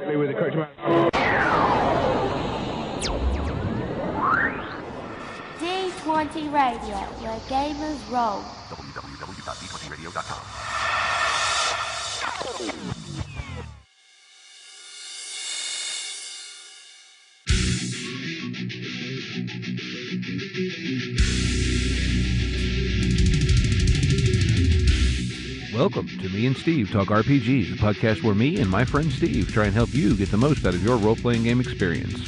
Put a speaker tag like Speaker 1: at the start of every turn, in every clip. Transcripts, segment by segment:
Speaker 1: correctly with the correct amount.
Speaker 2: D20 Radio, where gamers roll.
Speaker 3: www.d20radio.com.
Speaker 4: Welcome to Me and Steve Talk RPGs, a podcast where me and my friend Steve try and help you get the most out of your role-playing game experience.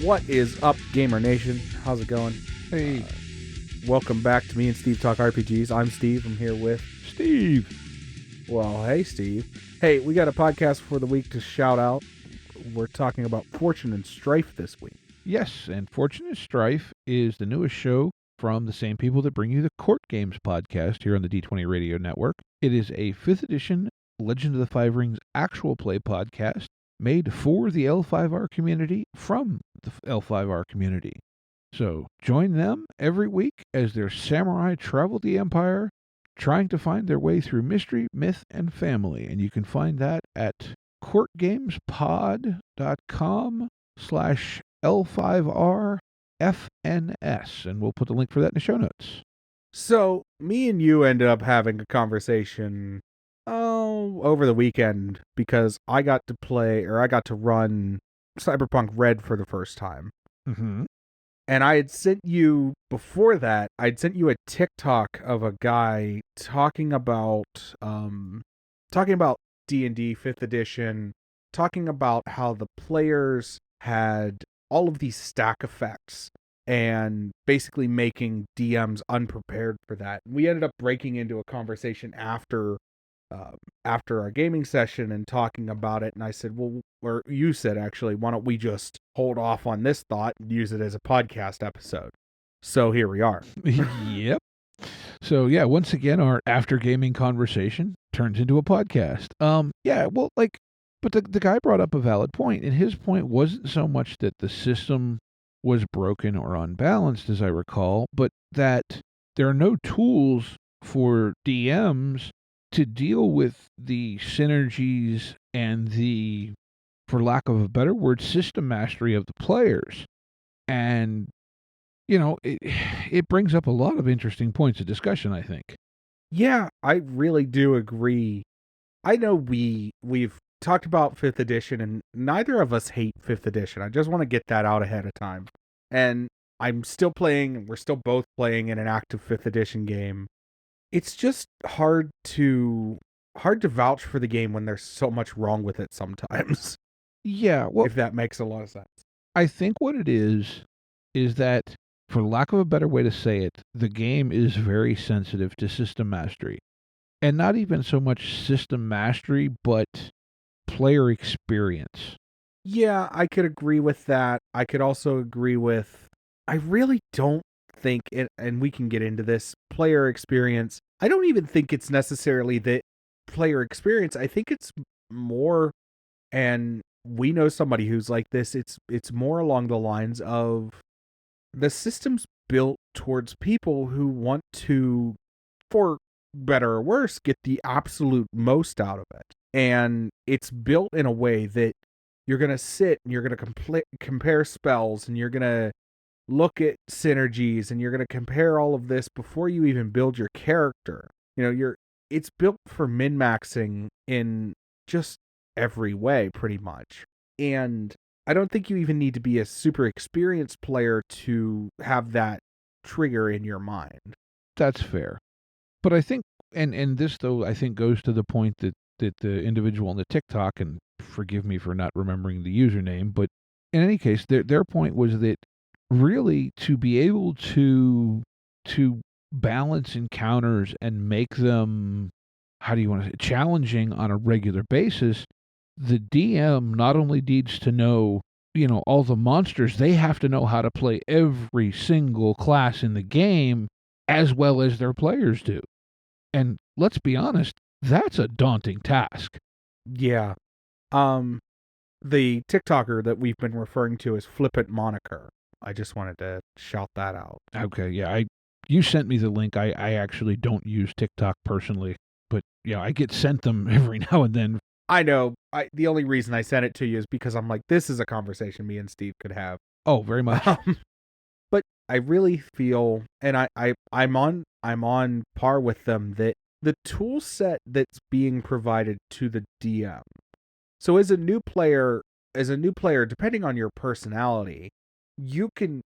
Speaker 5: What is up, Gamer Nation? How's it going?
Speaker 4: Hey,
Speaker 5: Welcome back to Me and Steve Talk RPGs. I'm Steve. I'm here with...
Speaker 4: Steve.
Speaker 5: Well, hey, Steve. Hey, we got a podcast for the week to shout out. We're talking about Fortune and Strife this week.
Speaker 4: Yes, and Fortune and Strife is the newest show from the same people that bring you the Court Games podcast here on the D20 Radio Network. It is a 5th edition Legend of the Five Rings actual play podcast made for the L5R community from the L5R community. So join them every week as their samurai travel the Empire, trying to find their way through mystery, myth, and family. And you can find that at courtgamespod.com/L5RFNS. And we'll put the link for that in the show notes.
Speaker 5: So, me and you ended up having a conversation over the weekend because I got to run Cyberpunk Red for the first time.
Speaker 4: Mm-hmm.
Speaker 5: And I had sent you, before that, I'd sent you a TikTok of a guy talking about D&D 5th edition, talking about how the players had all of these stack effects and basically making DMs unprepared for that. We ended up breaking into a conversation after our gaming session and talking about it, and I said, well, or you said actually, why don't we just hold off on this thought and use it as a podcast episode? So here we are.
Speaker 4: Yep. So yeah, once again, our after gaming conversation turns into a podcast. But the guy brought up a valid point, and his point wasn't so much that the system was broken or unbalanced, as I recall, but that there are no tools for DMs to deal with the synergies and the, for lack of a better word, system mastery of the players. And, you know, it brings up a lot of interesting points of discussion, I think.
Speaker 5: Yeah, I really do agree. I know we've talked about 5th edition, and neither of us hate 5th edition. I just want to get that out ahead of time. And I'm still playing, and we're still both playing in an active 5th edition game. It's just hard to vouch for the game when there's so much wrong with it sometimes.
Speaker 4: Yeah, well,
Speaker 5: if that makes a lot of sense.
Speaker 4: I think what it is that, for lack of a better way to say it, the game is very sensitive to system mastery. And not even so much system mastery, but player experience.
Speaker 5: Yeah, I could agree with that. I could also agree with, I really don't think it, and we can get into this, player experience. I don't even think it's necessarily the player experience. I think it's more, and we know somebody who's like this, it's more along the lines of the system's built towards people who want to, for better or worse, get the absolute most out of it. And it's built in a way that you're going to sit and you're going to compare spells, and you're going to look at synergies, and you're going to compare all of this before you even build your character. You know, it's built for min-maxing in just every way, pretty much. And I don't think you even need to be a super experienced player to have that trigger in your mind.
Speaker 4: That's fair. But I think, and this, though, I think goes to the point that the individual on the TikTok, and forgive me for not remembering the username, but in any case, their point was that really to be able to balance encounters and make them, how do you want to say, challenging on a regular basis, the DM not only needs to know, you know, all the monsters, they have to know how to play every single class in the game as well as their players do. And let's be honest, that's a daunting task.
Speaker 5: Yeah. The TikToker that we've been referring to is Flippant Moniker. I just wanted to shout that out.
Speaker 4: Okay, yeah, You sent me the link. I actually don't use TikTok personally, but I get sent them every now and then.
Speaker 5: I know. The only reason I sent it to you is because I'm like, this is a conversation me and Steve could have.
Speaker 4: Oh, very much.
Speaker 5: But I really feel, and I'm on par with them, that the tool set that's being provided to the DM. So as a new player, depending on your personality, you can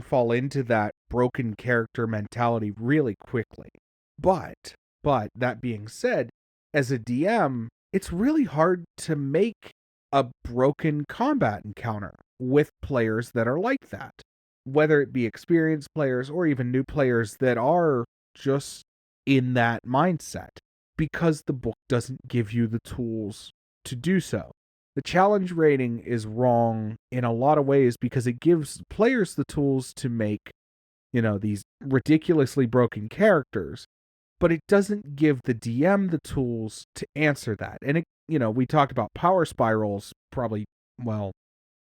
Speaker 5: fall into that broken character mentality really quickly. But that being said, as a DM, it's really hard to make a broken combat encounter with players that are like that. Whether it be experienced players or even new players that are just in that mindset, because the book doesn't give you the tools to do so. The challenge rating is wrong in a lot of ways because it gives players the tools to make, these ridiculously broken characters, but it doesn't give the DM the tools to answer that. And we talked about power spirals probably, well,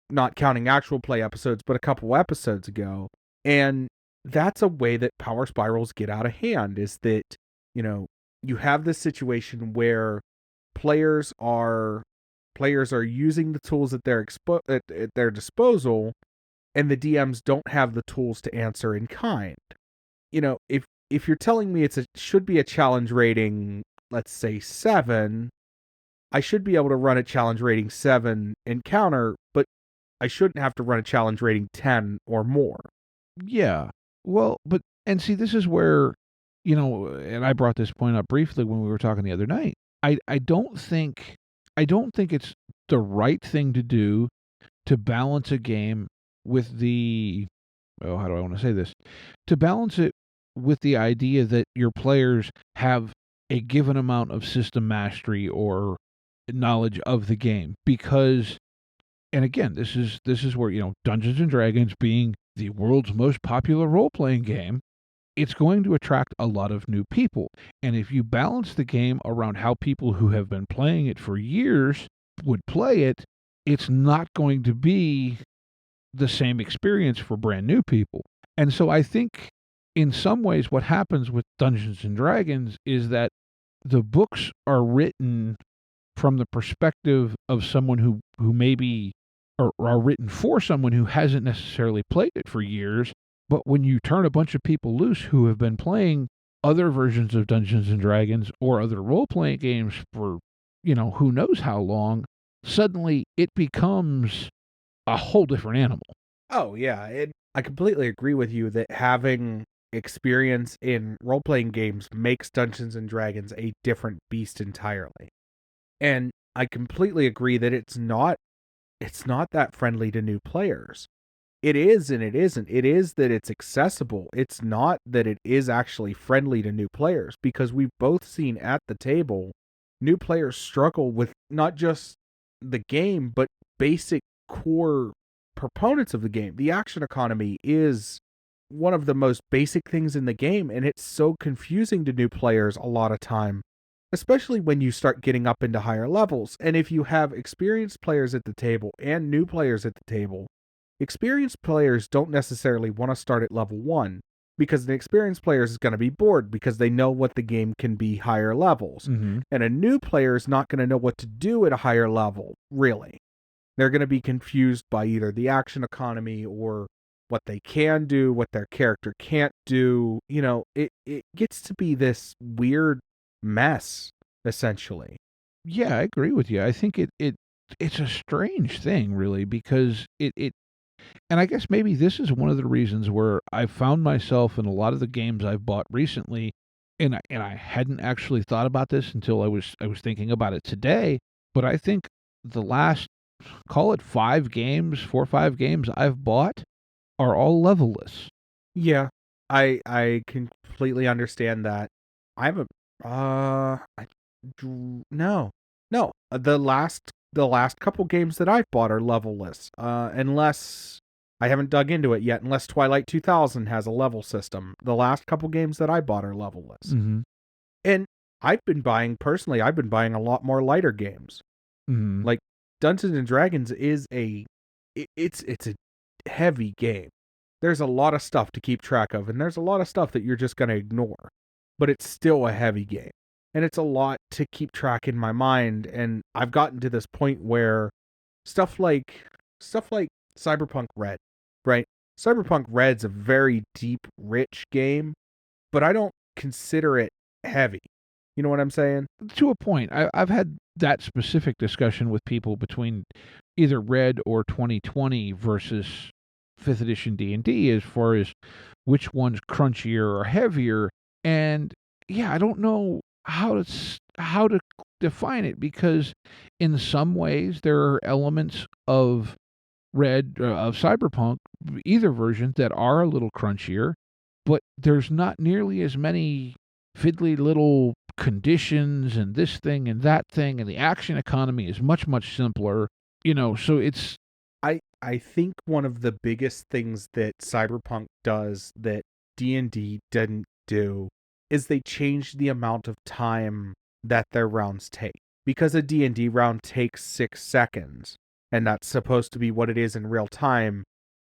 Speaker 5: not counting actual play episodes, but a couple episodes ago. And that's a way that power spirals get out of hand, is that, you have this situation where players are using the tools at their disposal, and the DMs don't have the tools to answer in kind. If you're telling me should be a challenge rating, let's say 7, I should be able to run a challenge rating 7 encounter, but I shouldn't have to run a challenge rating 10 or more.
Speaker 4: Yeah. Well, and see, this is where, and I brought this point up briefly when we were talking the other night. I don't think it's the right thing to do to balance a game with how do I want to say this? To balance it with the idea that your players have a given amount of system mastery or knowledge of the game, because, and again, this is where, Dungeons and Dragons being the world's most popular role-playing game, it's going to attract a lot of new people. And if you balance the game around how people who have been playing it for years would play it, it's not going to be the same experience for brand new people. And so I think in some ways what happens with Dungeons and Dragons is that the books are written from the perspective of someone who maybe, or are written for someone who hasn't necessarily played it for years. But when you turn a bunch of people loose who have been playing other versions of Dungeons and Dragons or other role-playing games for, who knows how long, suddenly it becomes a whole different animal.
Speaker 5: Oh, yeah. I completely agree with you that having experience in role-playing games makes Dungeons and Dragons a different beast entirely. And I completely agree that it's not that friendly to new players. It is and it isn't. It is that it's accessible. It's not that it is actually friendly to new players, because we've both seen at the table new players struggle with not just the game, but basic core proponents of the game. The action economy is one of the most basic things in the game, and it's so confusing to new players a lot of time, especially when you start getting up into higher levels. And if you have experienced players at the table and new players at the table, experienced players don't necessarily want to start at level 1, because the experienced player is going to be bored because they know what the game can be higher levels.
Speaker 4: Mm-hmm.
Speaker 5: And a new player is not going to know what to do at a higher level, really. They're going to be confused by either the action economy or what they can do, what their character can't do. It gets to be this weird mess, essentially.
Speaker 4: Yeah, I agree with you. I think it's a strange thing, really, because and I guess maybe this is one of the reasons where I've found myself in a lot of the games I've bought recently, and I hadn't actually thought about this until I was thinking about it today. But I think the last, call it 4 or 5 games I've bought are all levelless.
Speaker 5: Yeah, I completely understand that. I haven't. No. The last couple games that I've bought are levelless. Unless I haven't dug into it yet. Unless Twilight 2000 has a level system. The last couple games that I bought are levelless.
Speaker 4: Mm-hmm.
Speaker 5: And I've been buying a lot more lighter games.
Speaker 4: Mm-hmm.
Speaker 5: Like Dungeons and Dragons is it's a heavy game. there's a lot of stuff to keep track of, and there's a lot of stuff that you're just going to ignore. But it's still a heavy game. And it's a lot to keep track in my mind, and I've gotten to this point where stuff like Cyberpunk Red, right? Cyberpunk Red's a very deep, rich game, but I don't consider it heavy. You know what I'm saying?
Speaker 4: To a point. I've had that specific discussion with people between either Red or 2020 versus 5th edition D&D as far as which one's crunchier or heavier. And yeah, I don't know how to define it, because in some ways there are elements of Red of Cyberpunk, either version, that are a little crunchier, but there's not nearly as many fiddly little conditions and this thing and that thing, and the action economy is much, much simpler. So it's
Speaker 5: I think one of the biggest things that Cyberpunk does that D&D didn't do is they changed the amount of time that their rounds take. Because a D&D round takes 6 seconds, and that's supposed to be what it is in real time,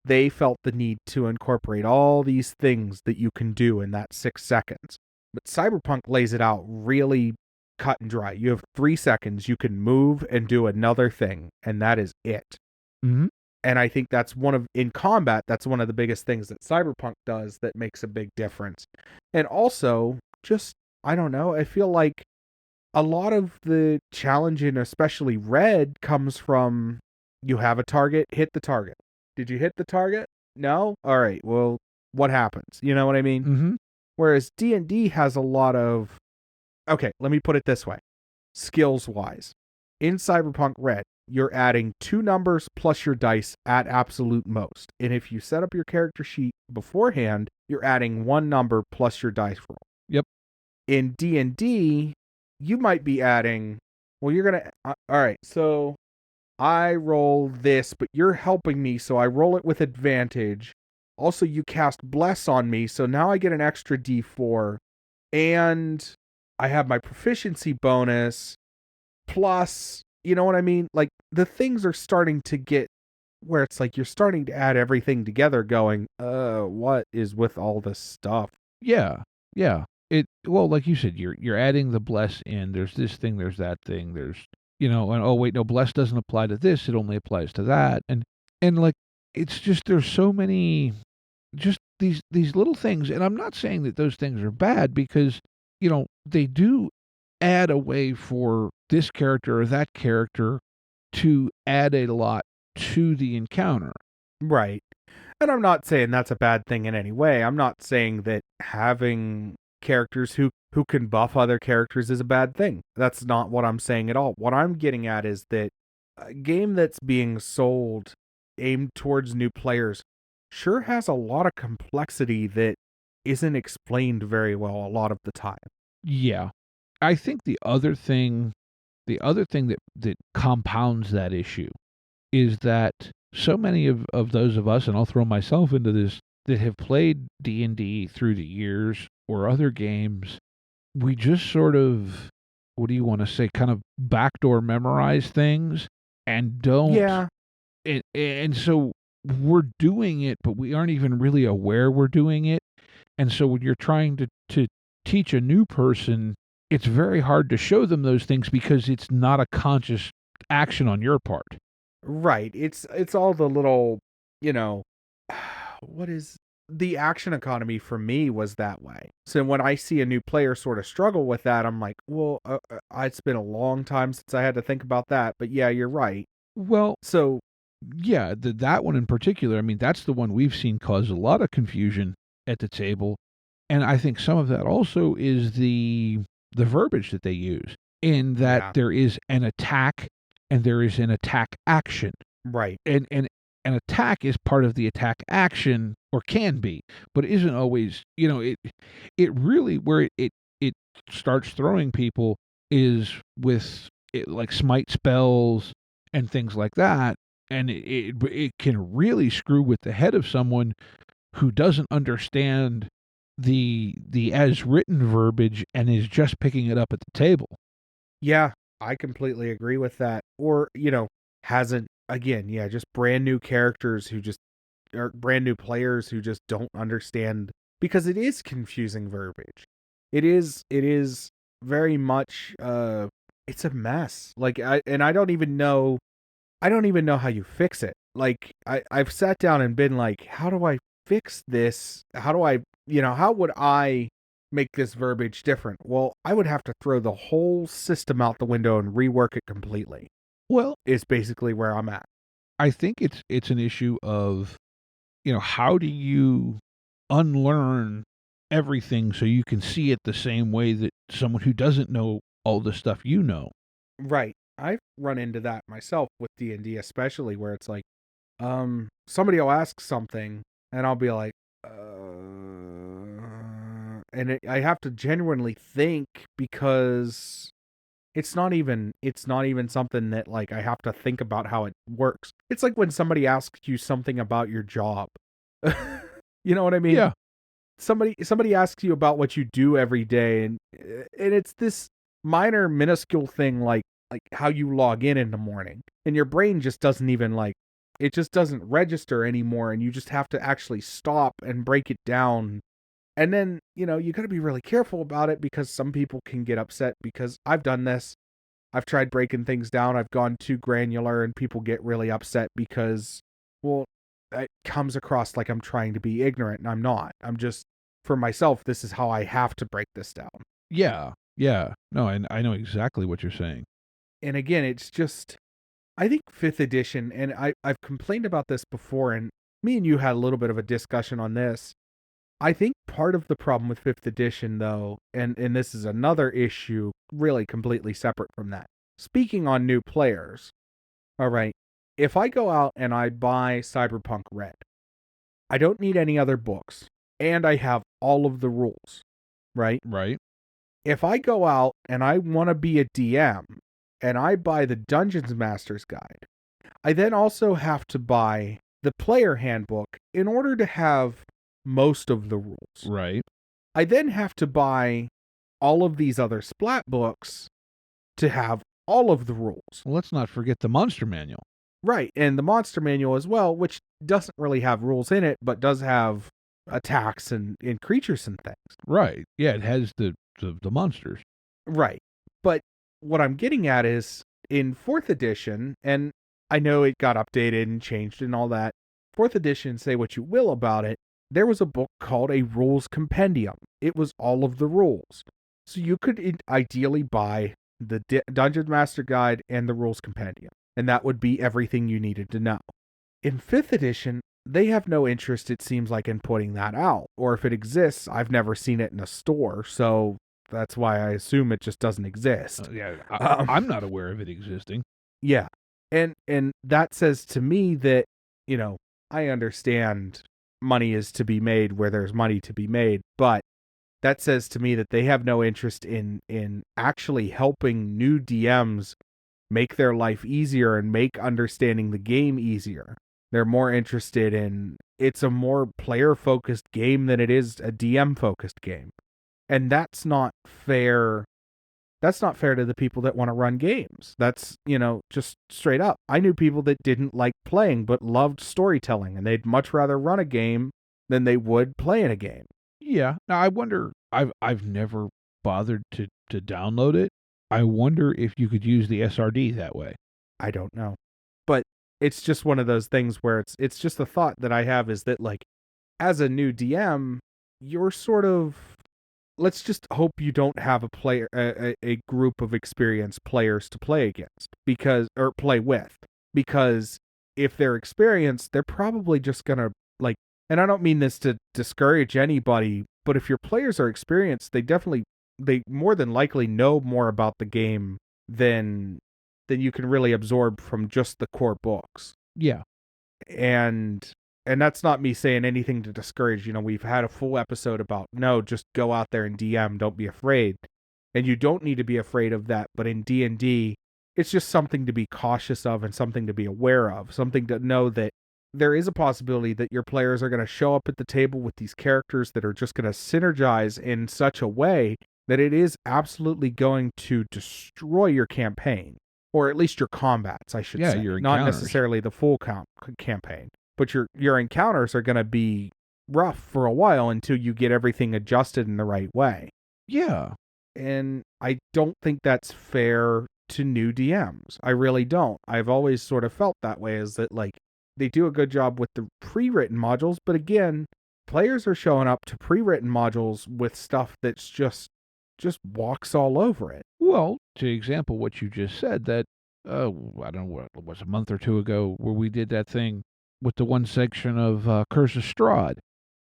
Speaker 5: they felt the need to incorporate all these things that you can do in that 6 seconds. But Cyberpunk lays it out really cut and dry. You have 3 seconds, you can move and do another thing, and that is it.
Speaker 4: Mm-hmm.
Speaker 5: And I think in combat, that's one of the biggest things that Cyberpunk does that makes a big difference. And also, just, I don't know, I feel like a lot of the challenge in especially Red comes from you have a target, hit the target. Did you hit the target? No? All right, well, what happens? You know what I mean?
Speaker 4: Mm-hmm.
Speaker 5: Whereas D&D has a lot of, okay, let me put it this way. Skills-wise, in Cyberpunk Red, you're adding 2 numbers plus your dice at absolute most. And if you set up your character sheet beforehand, you're adding 1 number plus your dice roll.
Speaker 4: Yep.
Speaker 5: In D&D, you might be adding, well, you're going to, all right, so I roll this, but you're helping me, so I roll it with advantage. Also, you cast Bless on me, so now I get an extra D4, and I have my proficiency bonus, plus, you know what I mean? Like, the things are starting to get where it's like you're starting to add everything together going, what is with all this stuff?
Speaker 4: Yeah. Well, like you said, you're adding the bless in. There's this thing, there's that thing, there's, and oh wait, no, bless doesn't apply to this, it only applies to that. And like, it's just, there's so many, just these little things. And I'm not saying that those things are bad, because, they do add a way for this character or that character to add a lot to the encounter.
Speaker 5: Right. And I'm not saying that's a bad thing in any way. I'm not saying that having characters who can buff other characters is a bad thing. That's not what I'm saying at all. What I'm getting at is that a game that's being sold aimed towards new players sure has a lot of complexity that isn't explained very well a lot of the time.
Speaker 4: Yeah. I think the other thing that compounds that issue is that so many of those of us, and I'll throw myself into this, that have played D&D through the years or other games, we just sort of, what do you want to say, kind of backdoor memorize things and don't.
Speaker 5: Yeah.
Speaker 4: And so we're doing it, but we aren't even really aware we're doing it. And so when you're trying to teach a new person, it's very hard to show them those things because it's not a conscious action on your part.
Speaker 5: Right. It's all the little, what is the action economy for me was that way. So when I see a new player sort of struggle with that, I'm like, well, it's been a long time since I had to think about that. But yeah, you're right.
Speaker 4: Well,
Speaker 5: so
Speaker 4: yeah, that one in particular, I mean, that's the one we've seen cause a lot of confusion at the table. And I think some of that also is the verbiage that they use, in that there is an attack and there is an attack action.
Speaker 5: Right.
Speaker 4: And an attack is part of the attack action, or can be, but isn't always, it really, where it starts throwing people is with it, like smite spells and things like that. And it can really screw with the head of someone who doesn't understand the as written verbiage and is just picking it up at the table.
Speaker 5: Yeah, I completely agree with that. Or, hasn't, again, just brand new characters who just or brand new players who just don't understand, because it is confusing verbiage. It is very much it's a mess. Like I don't even know how you fix it. Like I've sat down and been like, how do I fix this? How do I, how would I make this verbiage different? Well, I would have to throw the whole system out the window and rework it completely.
Speaker 4: Well,
Speaker 5: Is basically where I'm at.
Speaker 4: I think it's an issue of, how do you unlearn everything so you can see it the same way that someone who doesn't know all the stuff you know?
Speaker 5: Right. I've run into that myself with D&D, especially where it's like, somebody will ask something and I'll be like, I have to genuinely think, because it's not even something that like I have to think about how it works. It's like when somebody asks you something about your job. You know what I mean?
Speaker 4: Yeah.
Speaker 5: Somebody asks you about what you do every day, and it's this minor minuscule thing like how you log in the morning, and your brain just doesn't even it just doesn't register anymore, and you just have to actually stop and break it down. And then, you got to be really careful about it, because some people can get upset, because I've done this. I've tried breaking things down. I've gone too granular, and people get really upset because, well, it comes across like I'm trying to be ignorant, and I'm not. I'm just, for myself, this is how I have to break this down.
Speaker 4: Yeah. Yeah. No, and I know exactly what you're saying.
Speaker 5: And again, it's just, I think 5th edition, and I've complained about this before, and me and you had a little bit of a discussion on this. I think part of the problem with 5th edition, though, and this is another issue really completely separate from that. Speaking on new players, all right, if I go out and I buy Cyberpunk Red, I don't need any other books, and I have all of the rules, right?
Speaker 4: Right.
Speaker 5: If I go out and I want to be a DM, and I buy the Dungeons Master's Guide, I then also have to buy the player handbook in order to have most of the rules.
Speaker 4: Right.
Speaker 5: I then have to buy all of these other splat books to have all of the rules.
Speaker 4: Well, let's not forget the monster manual.
Speaker 5: Right, and the monster manual as well, which doesn't really have rules in it, but does have attacks and creatures and things.
Speaker 4: Right. Yeah, it has the monsters.
Speaker 5: Right. But what I'm getting at is, in 4th edition, and I know it got updated and changed and all that, 4th edition, say what you will about it, there was a book called a rules compendium. It was all of the rules. So you could ideally buy the Dungeon Master Guide and the rules compendium, and that would be everything you needed to know. In 5th edition, they have no interest, it seems like, in putting that out. Or if it exists, I've never seen it in a store, so that's why I assume it just doesn't exist.
Speaker 4: Yeah, I'm not aware of it existing.
Speaker 5: Yeah. And that says to me that, I understand money is to be made where there's money to be made, but that says to me that they have no interest in actually helping new DMs make their life easier and make understanding the game easier. They're more interested in, it's a more player-focused game than it is a DM-focused game. And that's not fair. That's not fair to the people that want to run games. That's, just straight up. I knew people that didn't like playing but loved storytelling, and they'd much rather run a game than they would play in a game.
Speaker 4: Yeah. Now I wonder, I've never bothered to download it. I wonder if you could use the SRD that way.
Speaker 5: I don't know. But it's just one of those things where it's just a thought that I have, is that, like, as a new DM, you're sort of, let's just hope you don't have a group of experienced players to play against, or play with, because if they're experienced, they're probably just gonna, like, and I don't mean this to discourage anybody, but if your players are experienced, they more than likely know more about the game than you can really absorb from just the core books.
Speaker 4: Yeah.
Speaker 5: And that's not me saying anything to discourage. We've had a full episode about, no, just go out there and DM, don't be afraid. And you don't need to be afraid of that, but in D&D, it's just something to be cautious of and something to be aware of, something to know that there is a possibility that your players are going to show up at the table with these characters that are just going to synergize in such a way that it is absolutely going to destroy your campaign, or at least your combats, I should say.
Speaker 4: Your
Speaker 5: not
Speaker 4: encounters.
Speaker 5: necessarily the full campaign. but your encounters are going to be rough for a while until you get everything adjusted in the right way.
Speaker 4: Yeah.
Speaker 5: And I don't think that's fair to new DMs. I really don't. I've always sort of felt that way, is that like they do a good job with the pre-written modules, but again, players are showing up to pre-written modules with stuff that's just walks all over it.
Speaker 4: Well, to example what you just said, that I don't know what it was, a month or two ago, where we did that thing with the one section of Curse of Strahd.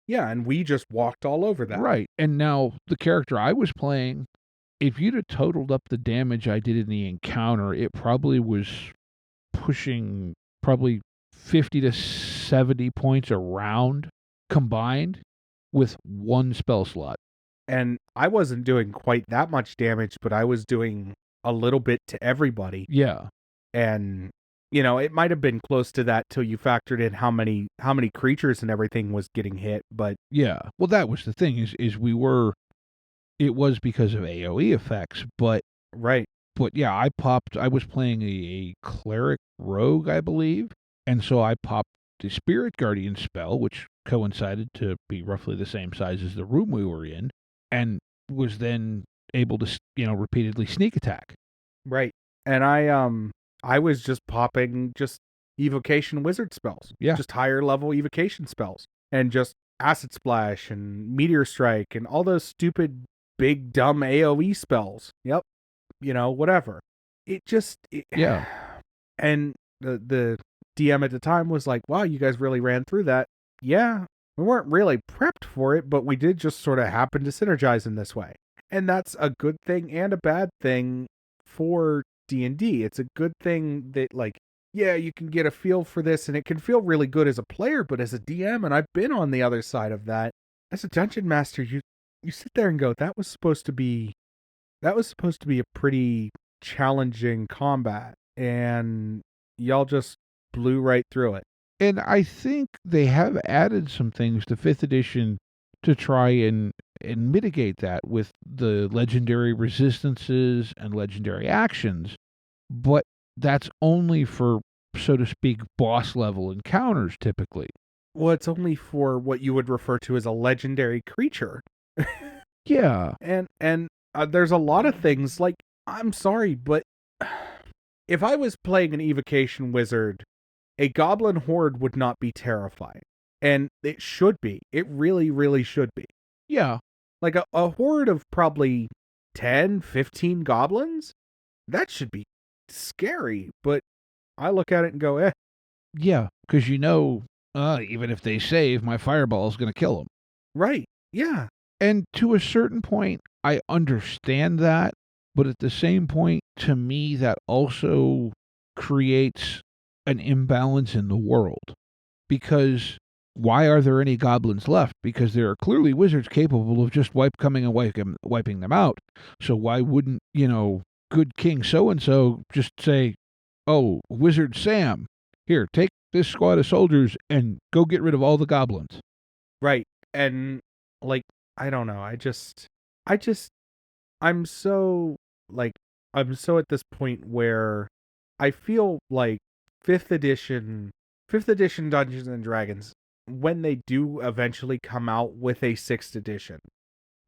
Speaker 5: Yeah, and we just walked all over that.
Speaker 4: Right. And now the character I was playing, if you'd have totaled up the damage I did in the encounter, it probably was pushing probably 50 to 70 points a round combined with one spell slot.
Speaker 5: And I wasn't doing quite that much damage, but I was doing a little bit to everybody.
Speaker 4: Yeah.
Speaker 5: And it might have been close to that till you factored in how many creatures and everything was getting hit, but
Speaker 4: yeah. Well, that was the thing, is it was because of AoE effects, but
Speaker 5: right.
Speaker 4: But yeah, I was playing a cleric rogue, I believe, and so I popped the Spirit Guardian spell, which coincided to be roughly the same size as the room we were in, and was then able to, repeatedly sneak attack.
Speaker 5: Right. And I was just popping just evocation wizard spells.
Speaker 4: Yeah.
Speaker 5: Just higher level evocation spells. And just acid splash and meteor strike and all those stupid big dumb AoE spells. Yep. Whatever.
Speaker 4: Yeah.
Speaker 5: And the DM at the time was like, wow, you guys really ran through that. Yeah, we weren't really prepped for it, but we did just sort of happen to synergize in this way. And that's a good thing and a bad thing for D&D. It's a good thing that, like, yeah, you can get a feel for this, and it can feel really good as a player, but as a DM, and I've been on the other side of that, as a dungeon master, you sit there and go, that was supposed to be a pretty challenging combat, and y'all just blew right through it.
Speaker 4: And I think they have added some things to 5th edition to try and mitigate that with the legendary resistances and legendary actions, but that's only for, so to speak, boss level encounters typically.
Speaker 5: Well, it's only for what you would refer to as a legendary creature.
Speaker 4: Yeah.
Speaker 5: And there's a lot of things, like, I'm sorry, but if I was playing an evocation wizard, a goblin horde would not be terrifying. And it should be. It really, really should be.
Speaker 4: Yeah.
Speaker 5: Like a horde of probably 10, 15 goblins? That should be scary. But I look at it and go, eh.
Speaker 4: Yeah, because even if they save, my fireball is going to kill them.
Speaker 5: Right. Yeah.
Speaker 4: And to a certain point, I understand that. But at the same point, to me, that also creates an imbalance in the world. Because why are there any goblins left? Because there are clearly wizards capable of just wiping them out. So why wouldn't, good King so-and-so just say, oh, Wizard Sam, here, take this squad of soldiers and go get rid of all the goblins.
Speaker 5: Right. And, like, I don't know. I'm so at this point where I feel like 5th edition Dungeons and Dragons, when they do eventually come out with a 6th edition,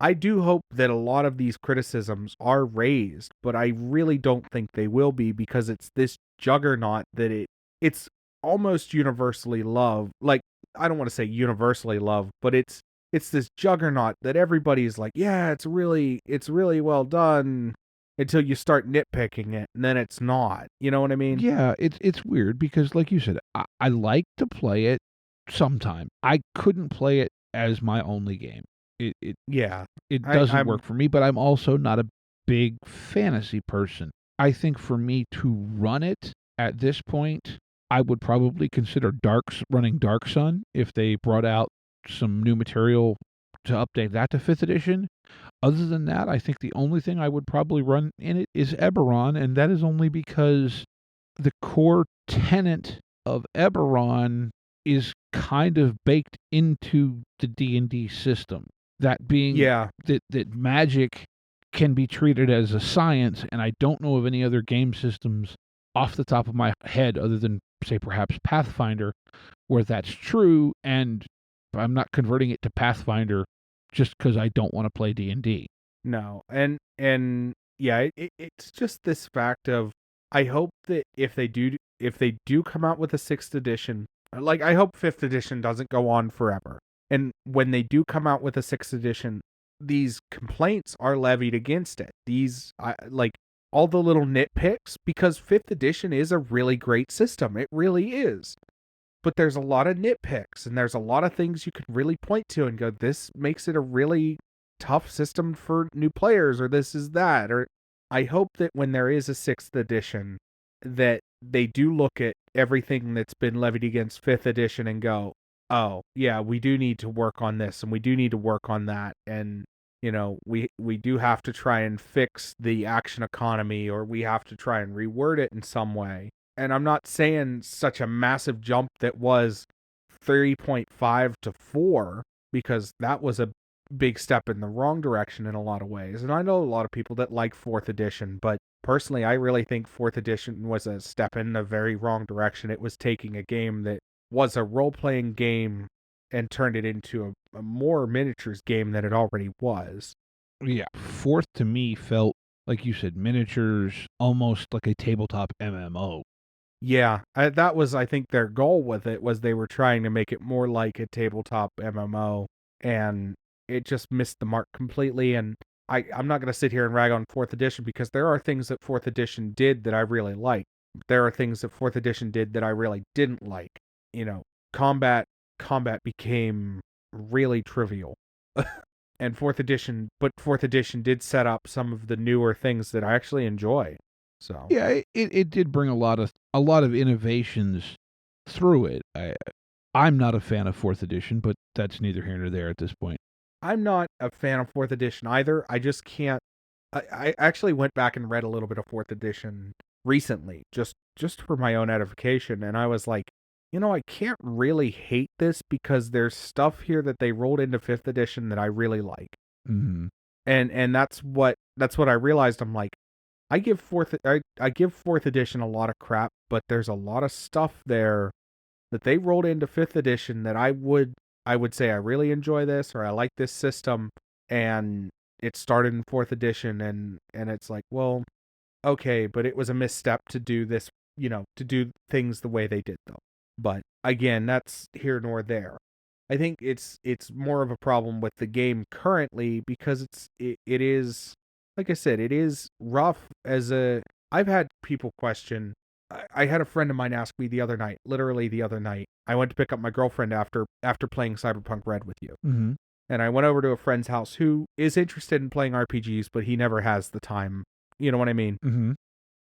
Speaker 5: I do hope that a lot of these criticisms are raised, but I really don't think they will be, because it's this juggernaut that it's almost universally loved. Like, I don't want to say universally loved, but it's this juggernaut that everybody's like, yeah, it's really well done, until you start nitpicking it, and then it's not. You know what I mean?
Speaker 4: Yeah, it's weird because, like you said, I like to play it sometime. I couldn't play it as my only game. It doesn't work for me, but I'm also not a big fantasy person. I think for me to run it at this point, I would probably consider running Dark Sun if they brought out some new material to update that to 5th edition. Other than that, I think the only thing I would probably run in it is Eberron, and that is only because the core tenet of Eberron is kind of baked into the D&D system. That being that magic can be treated as a science, and I don't know of any other game systems off the top of my head, other than, say, perhaps Pathfinder, where that's true, and I'm not converting it to Pathfinder just because I don't want to play D&D.
Speaker 5: No, and yeah, it's just this fact of, I hope that if they do come out with a 6th edition, like I hope 5th edition doesn't go on forever. And when they do come out with a 6th edition, these complaints are levied against it. These like all the little nitpicks, because 5th edition is a really great system. It really is. But there's a lot of nitpicks, and there's a lot of things you can really point to and go, this makes it a really tough system for new players, or this is that. Or I hope that when there is a 6th edition, that they do look at everything that's been levied against 5th edition and go, oh, yeah, we do need to work on this, and we do need to work on that. And, we do have to try and fix the action economy, or we have to try and reword it in some way. And I'm not saying such a massive jump that was 3.5 to 4, because that was a big step in the wrong direction in a lot of ways. And I know a lot of people that like 4th edition, but personally, I really think 4th edition was a step in a very wrong direction. It was taking a game that was a role-playing game and turned it into a more miniatures game than it already was.
Speaker 4: Yeah, 4th to me felt, like you said, miniatures, almost like a tabletop MMO.
Speaker 5: Yeah, that was, I think, their goal with it, was they were trying to make it more like a tabletop MMO, and it just missed the mark completely. And I'm not going to sit here and rag on 4th edition, because there are things that 4th edition did that I really like. There are things that 4th edition did that I really didn't like. Combat became really trivial. And 4th edition did set up some of the newer things that I actually enjoy. So
Speaker 4: yeah, it did bring a lot of innovations through it. I'm not a fan of 4th edition, but that's neither here nor there at this point.
Speaker 5: I'm not a fan of 4th edition either. I just can't. I actually went back and read a little bit of 4th edition recently, just for my own edification, and I was like, I can't really hate this, because there's stuff here that they rolled into 5th edition that I really like.
Speaker 4: Mm-hmm.
Speaker 5: And that's what I realized. I'm like, I give 4th edition a lot of crap, but there's a lot of stuff there that they rolled into 5th edition that I would say I really enjoy this, or I like this system, and it started in 4th edition, and it's like, well, okay, but it was a misstep to do this, to do things the way they did them. But again, that's here nor there. I think it's more of a problem with the game currently, because it is, like I said, it is rough I've had people question. I had a friend of mine ask me literally the other night. I went to pick up my girlfriend after playing Cyberpunk Red with you.
Speaker 4: Mm-hmm.
Speaker 5: And I went over to a friend's house who is interested in playing RPGs, but he never has the time. You know what I mean?
Speaker 4: Mm-hmm.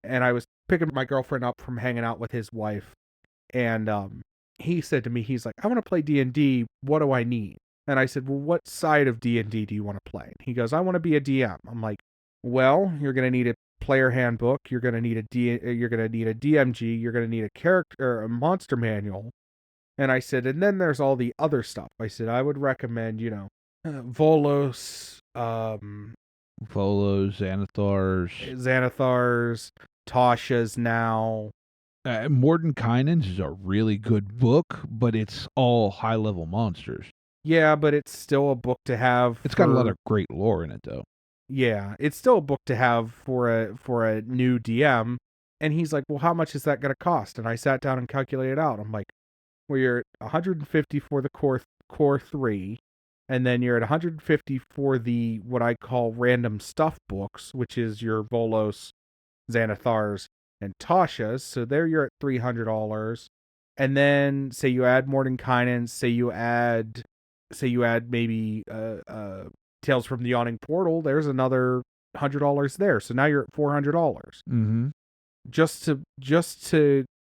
Speaker 5: And I was picking my girlfriend up from hanging out with his wife. And he said to me, he's like, I want to play D&D. What do I need? And I said, well, what side of D&D do you want to play? He goes, I want to be a DM. I'm like, well, you're going to need a player handbook. You're going to need a DMG. You're going to need a character, a monster manual. And I said, and then there's all the other stuff. I said, I would recommend, Volos, Xanathars, Tasha's now.
Speaker 4: Mordenkainen's is a really good book, but it's all high-level monsters.
Speaker 5: Yeah, but it's still a book to have.
Speaker 4: It's got a lot of great lore in it, though.
Speaker 5: Yeah, it's still a book to have for a new DM. And he's like, well, how much is that going to cost? And I sat down and calculated out. I'm like, well, you're at $150 for the core 3, and then you're at $150 for the what I call random stuff books, which is your Volos, Xanathars, and Tasha's. So there you're at $300. And then say you add Mordenkainen, say you add maybe Tales from the Yawning Portal, there's another $100 there. So now you're at $400.
Speaker 4: Mm-hmm.
Speaker 5: Just to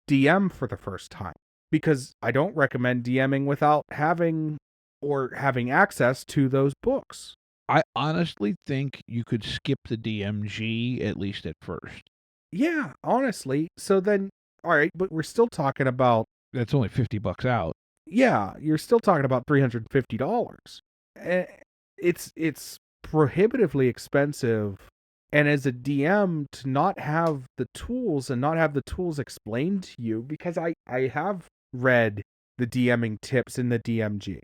Speaker 5: DM for the first time. Because I don't recommend DMing without having access to those books.
Speaker 4: I honestly think you could skip the DMG, at least at first.
Speaker 5: Yeah, honestly. So then, all right, but we're still talking about...
Speaker 4: That's only $50 out.
Speaker 5: Yeah, you're still talking about $350. It's prohibitively expensive. And as a DM, to not have the tools and not have the tools explained to you, because I have read the DMing tips in the DMG.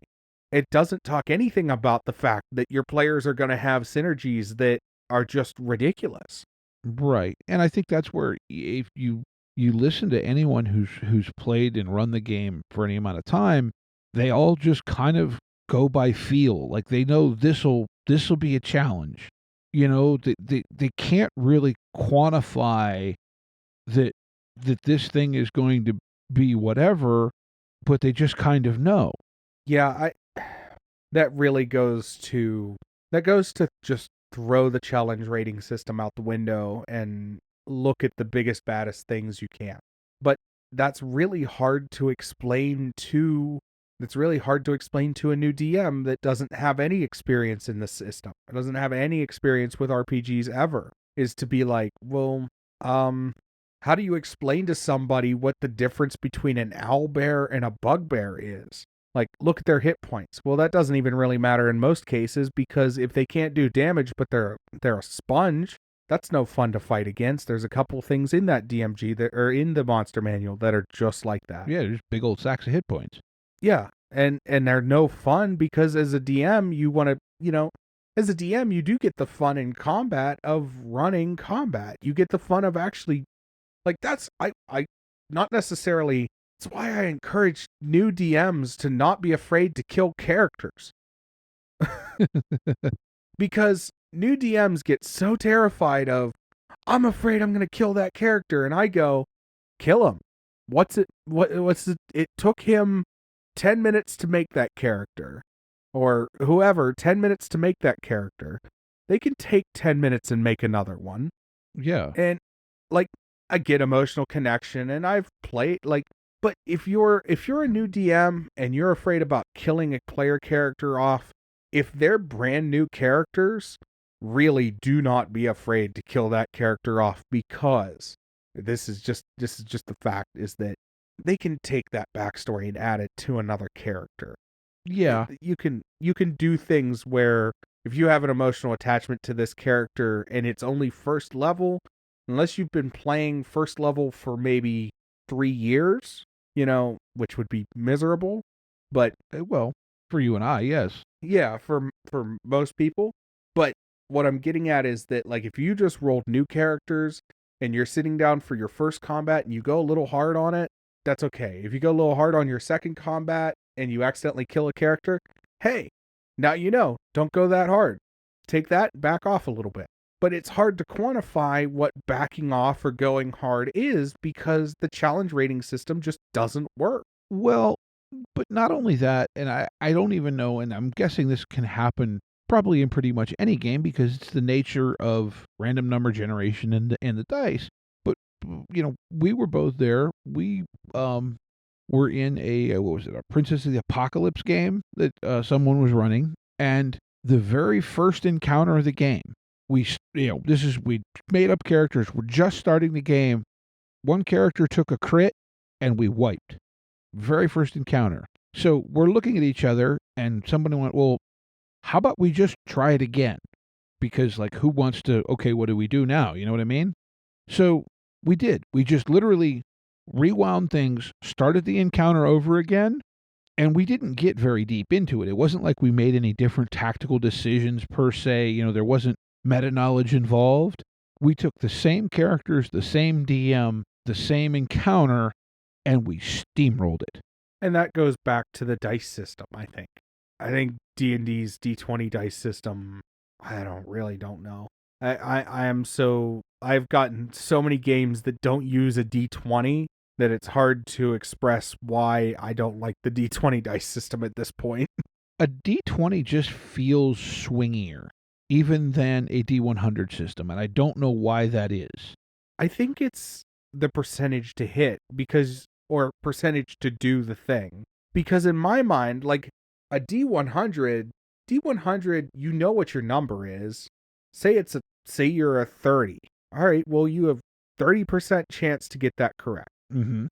Speaker 5: It doesn't talk anything about the fact that your players are going to have synergies that are just ridiculous.
Speaker 4: Right. And I think that's where if you listen to anyone who's played and run the game for any amount of time, they all just kind of go by feel. Like they know this'll be a challenge. You know, they can't really quantify that this thing is going to be whatever, but they just kind of know.
Speaker 5: Yeah, that really goes to just throw the challenge rating system out the window and look at the biggest baddest things you can. But that's really hard to explain to a new DM that doesn't have any experience in the system. It doesn't have any experience with RPGs ever. Is to be like, well, how do you explain to somebody what the difference between an owlbear and a bugbear is? Like, look at their hit points. Well, that doesn't even really matter in most cases, because if they can't do damage but they're a sponge, that's no fun to fight against. There's a couple things in that DMG that are in the monster manual that are just like that.
Speaker 4: Yeah, there's big old sacks of hit points.
Speaker 5: Yeah, and they're no fun, because as a DM, you want to, as a DM, you do get the fun in combat of running combat. You get the fun of actually, like, that's, I not necessarily, that's why I encourage new DMs to not be afraid to kill characters. Because new DMs get so terrified of, I'm afraid I'm going to kill that character, and I go, kill him. It took him 10 minutes to make that character, or whoever, 10 minutes to make that character. They can take 10 minutes and make another one.
Speaker 4: Yeah.
Speaker 5: And like, I get emotional connection, and I've played, like, but if you're a new DM and you're afraid about killing a player character off, if they're brand new characters, really do not be afraid to kill that character off, because this is just the fact, is that they can take that backstory and add it to another character.
Speaker 4: Yeah.
Speaker 5: You can do things where if you have an emotional attachment to this character and it's only first level, unless you've been playing first level for maybe 3 years, which would be miserable, but
Speaker 4: Well, for you and I, yes.
Speaker 5: yeah, for most people. But what I'm getting at is that, like, if you just rolled new characters and you're sitting down for your first combat and you go a little hard on it, that's okay. If you go a little hard on your second combat and you accidentally kill a character, hey, now don't go that hard. Take that, back off a little bit. But it's hard to quantify what backing off or going hard is, because the challenge rating system just doesn't work.
Speaker 4: Well, but not only that, and I don't even know, and I'm guessing this can happen probably in pretty much any game, because it's the nature of random number generation and the dice. But we were both there. We were in a what was it, a Princess of the Apocalypse game that someone was running, and the very first encounter of the game, we made up characters. We're just starting the game. One character took a crit, and we wiped. Very first encounter. So we're looking at each other, and somebody went, well, how about we just try it again? Because, like, who wants to, okay, what do we do now? You know what I mean? So we did. We just literally rewound things, started the encounter over again, and we didn't get very deep into it. It wasn't like we made any different tactical decisions per se. There wasn't meta knowledge involved. We took the same characters, the same DM, the same encounter, and we steamrolled it.
Speaker 5: And that goes back to the dice system, I think. I think D&D's D20 dice system, I don't know. I've gotten so many games that don't use a D20 that it's hard to express why I don't like the D20 dice system at this point.
Speaker 4: A D20 just feels swingier, even than a D100 system, and I don't know why that is.
Speaker 5: I think it's the percentage to hit, or percentage to do the thing. Because in my mind, like, a D100, you know what your number is. Say you're a 30. All right, well, you have 30% chance to get that correct.
Speaker 4: Mm-hmm.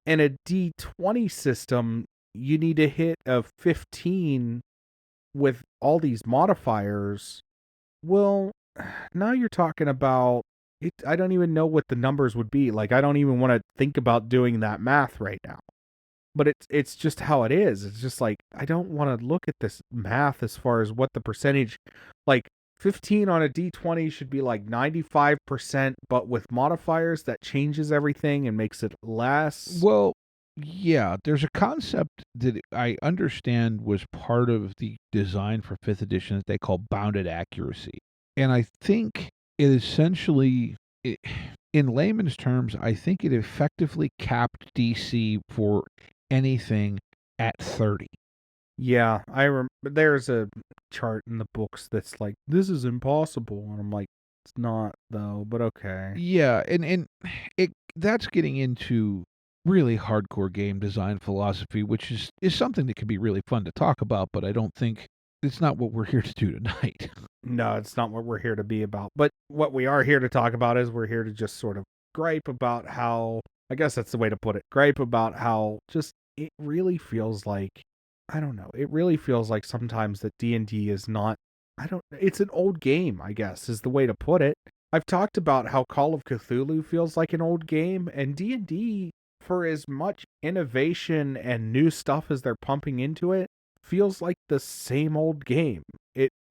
Speaker 5: And a D20 system, you need to hit a 15 with all these modifiers. Well, now you're talking about it. I don't even know what the numbers would be. Like, I don't even want to think about doing that math right now. but it's just how it is. It's just like, I don't want to look at this math as far as what the percentage, like 15 on a D20 should be like 95%, but with modifiers that changes everything and makes it less.
Speaker 4: Well, yeah, there's a concept that I understand was part of the design for 5th edition that they call bounded accuracy. And I think it essentially, in layman's terms, I think it effectively capped DC for anything at 30.
Speaker 5: Yeah, there's a chart in the books that's like, this is impossible, and I'm like, it's not though, but okay.
Speaker 4: Yeah, and that's getting into really hardcore game design philosophy, which is something that can be really fun to talk about, but I don't think it's not what we're here to do tonight.
Speaker 5: No, it's not what we're here to be about. But what we are here to talk about is we're here to just sort of gripe about how, I guess that's the way to put it, gripe about how just it really feels like, I don't know, it really feels like sometimes that D&D is not, it's an old game, I guess, is the way to put it. I've talked about how Call of Cthulhu feels like an old game, and D&D, for as much innovation and new stuff as they're pumping into it, feels like the same old game.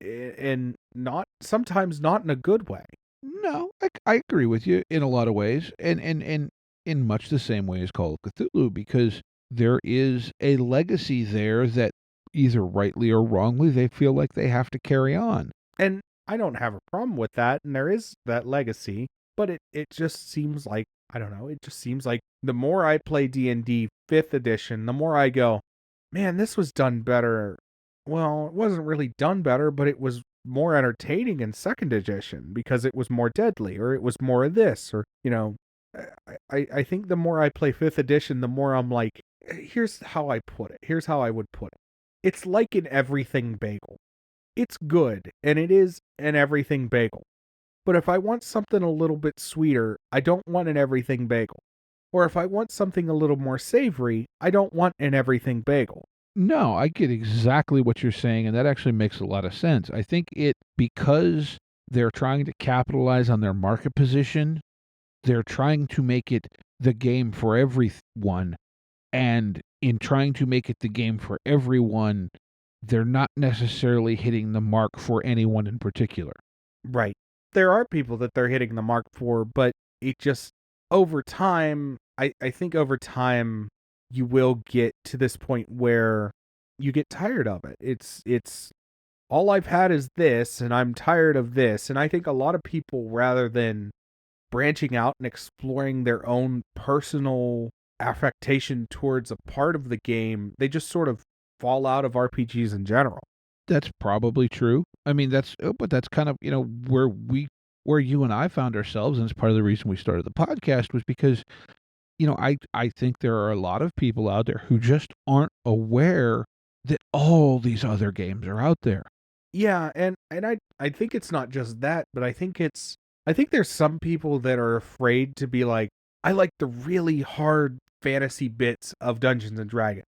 Speaker 5: And not sometimes not in a good way.
Speaker 4: No, I agree with you in a lot of ways, and in much the same way as Call of Cthulhu, because there is a legacy there that either rightly or wrongly they feel like they have to carry on.
Speaker 5: And I don't have a problem with that, and there is that legacy, but it just seems like, I don't know, it just seems like the more I play D&D 5th edition, the more I go, man, this was done better. Well, it wasn't really done better, but it was more entertaining in 2nd edition because it was more deadly, or it was more of this, or, I think the more I play 5th edition, the more I'm like, here's how I put it. Here's how I would put it. It's like an everything bagel. It's good, and it is an everything bagel. But if I want something a little bit sweeter, I don't want an everything bagel. Or if I want something a little more savory, I don't want an everything bagel.
Speaker 4: No, I get exactly what you're saying, and that actually makes a lot of sense. I think because they're trying to capitalize on their market position, they're trying to make it the game for everyone, and in trying to make it the game for everyone, they're not necessarily hitting the mark for anyone in particular.
Speaker 5: Right. There are people that they're hitting the mark for, but it just, over time, I think over time, you will get to this point where you get tired of it. It's all I've had is this, and I'm tired of this. And I think a lot of people, rather than branching out and exploring their own personal affectation towards a part of the game, they just sort of fall out of RPGs in general.
Speaker 4: That's probably true. I mean, but that's kind of, where you and I found ourselves, and it's part of the reason we started the podcast, was because, I think there are a lot of people out there who just aren't aware that all these other games are out there.
Speaker 5: Yeah, and I think it's not just that, but I think there's some people that are afraid to be like, I like the really hard fantasy bits of Dungeons and Dragons.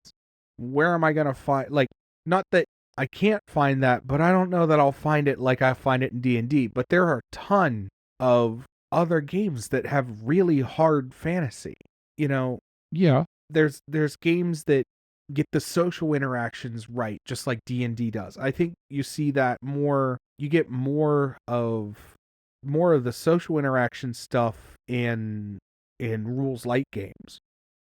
Speaker 5: Where am I going to find, like, not that I can't find that, but I don't know that I'll find it like I find it in D&D, but there are a ton of other games that have really hard fantasy.
Speaker 4: Yeah.
Speaker 5: There's games that get the social interactions right, just like D&D does. I think you see that more, you get more of the social interaction stuff in rules light games.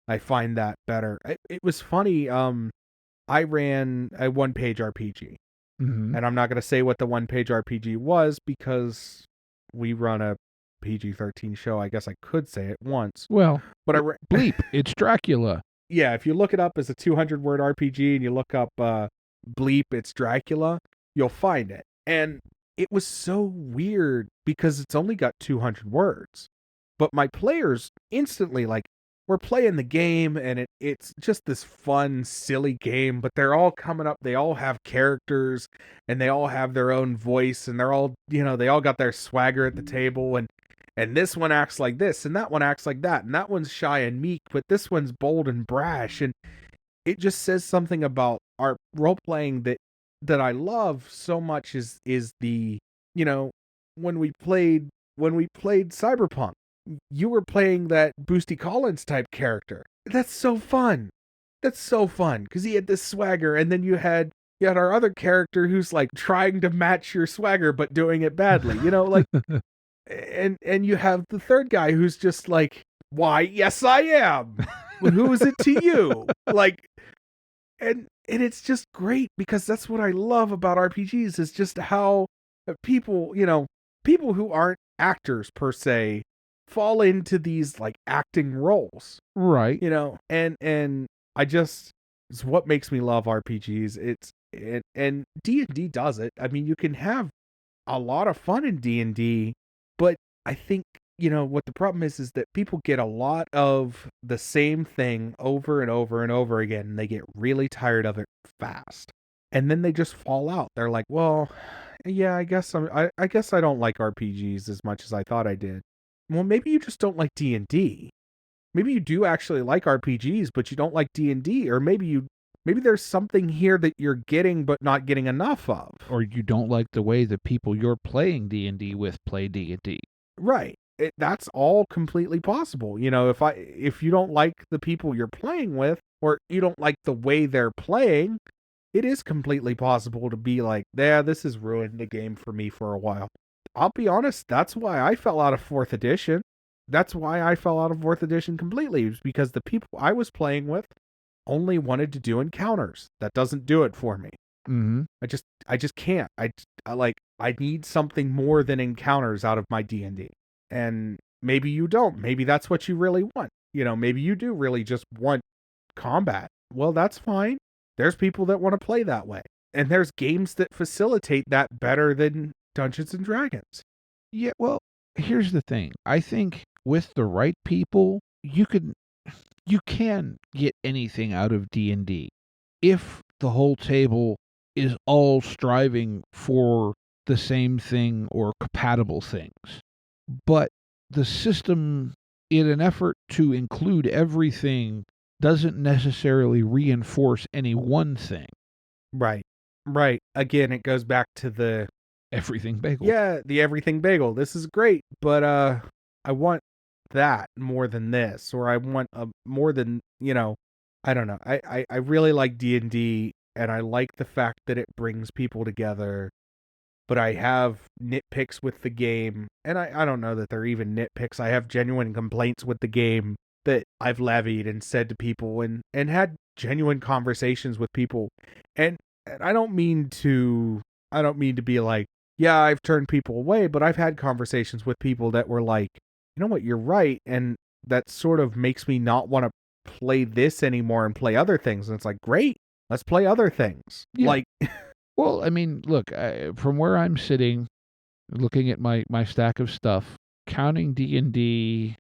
Speaker 5: I find that better. It was funny. I ran a one-page RPG,
Speaker 4: Mm-hmm.
Speaker 5: and I'm not going to say what the one-page RPG was because we run a PG-13 show. I guess I could say it once.
Speaker 4: Well,
Speaker 5: but
Speaker 4: bleep, it's Dracula.
Speaker 5: Yeah, if you look it up as a 200-word RPG and you look up bleep, it's Dracula, you'll find it. And it was so weird because it's only got 200 words. But my players instantly, like, we're playing the game, and it's just this fun, silly game, but they're all coming up, they all have characters, and they all have their own voice, and they're all, they all got their swagger at the table, and this one acts like this, and that one acts like that, and that one's shy and meek, but this one's bold and brash, and it just says something about our role-playing that I love so much is the, when we played Cyberpunk, you were playing that Boosty Collins type character. That's so fun. That's so fun because he had this swagger, and then you had our other character who's like trying to match your swagger but doing it badly. Like, and you have the third guy who's just like, why, yes, I am. Who is it to you? Like, and it's just great because that's what I love about RPGs is just how people, people who aren't actors per se fall into these like acting roles,
Speaker 4: Right.
Speaker 5: and I just, it's what makes me love RPGs. And D&D does it. I mean, you can have a lot of fun in D&D, but I think, what the problem is that people get a lot of the same thing over and over and over again, and they get really tired of it fast. And then they just fall out. They're like, well, yeah, I guess I guess I don't like RPGs as much as I thought I did. Well, maybe you just don't like D&D. Maybe you do actually like RPGs, but you don't like D&D, or maybe there's something here that you're getting but not getting enough of.
Speaker 4: Or you don't like the way the people you're playing D&D with play D&D.
Speaker 5: Right. That's all completely possible. If you don't like the people you're playing with, or you don't like the way they're playing, it is completely possible to be like, yeah, this has ruined the game for me for a while. I'll be honest, that's why I fell out of 4th edition. That's why I fell out of 4th edition completely. It was because the people I was playing with only wanted to do encounters. That doesn't do it for me.
Speaker 4: Mm-hmm.
Speaker 5: I just can't. I need something more than encounters out of my D&D. And maybe you don't. Maybe that's what you really want. Maybe you do really just want combat. Well, that's fine. There's people that want to play that way. And there's games that facilitate that better than Dungeons and Dragons.
Speaker 4: Yeah, well, here's the thing. I think with the right people, you can get anything out of D&D if the whole table is all striving for the same thing or compatible things. But the system, in an effort to include everything, doesn't necessarily reinforce any one thing.
Speaker 5: Right. Again, it goes back to the
Speaker 4: Everything bagel.
Speaker 5: Yeah, the everything bagel. This is great, but I want that more than this, or I want more than, I don't know. I really like D&D, and I like the fact that it brings people together, but I have nitpicks with the game, and I don't know that they're even nitpicks. I have genuine complaints with the game that I've levied and said to people, and had genuine conversations with people, and I don't mean to be like, yeah, I've turned people away, but I've had conversations with people that were like, you know what, you're right, and that sort of makes me not want to play this anymore and play other things. And it's like, great, let's play other things.
Speaker 4: Yeah.
Speaker 5: Like,
Speaker 4: well, I mean, look, from where I'm sitting, looking at my stack of stuff, counting D&D,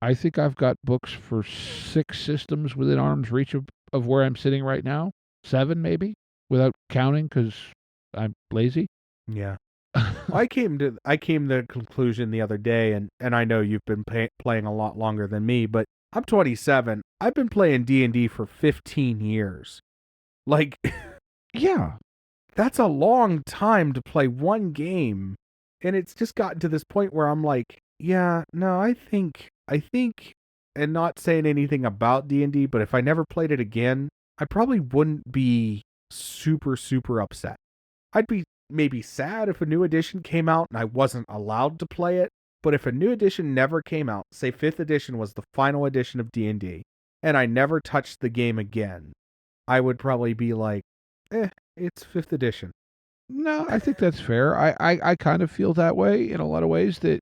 Speaker 4: I think I've got books for 6 systems within arm's reach of where I'm sitting right now. 7 maybe, without counting because I'm lazy.
Speaker 5: Yeah. I came to the conclusion the other day, and I know you've been playing a lot longer than me, but I'm 27. I've been playing D&D for 15 years. Like,
Speaker 4: yeah,
Speaker 5: that's a long time to play one game, and it's just gotten to this point where I'm like, yeah, no, I think, and not saying anything about D&D, but if I never played it again, I probably wouldn't be super, super upset. I'd be maybe sad if a new edition came out and I wasn't allowed to play it, but if a new edition never came out, say 5th edition was the final edition of D&D, and I never touched the game again, I would probably be like, it's 5th edition.
Speaker 4: No, I think that's fair. I kind of feel that way in a lot of ways that,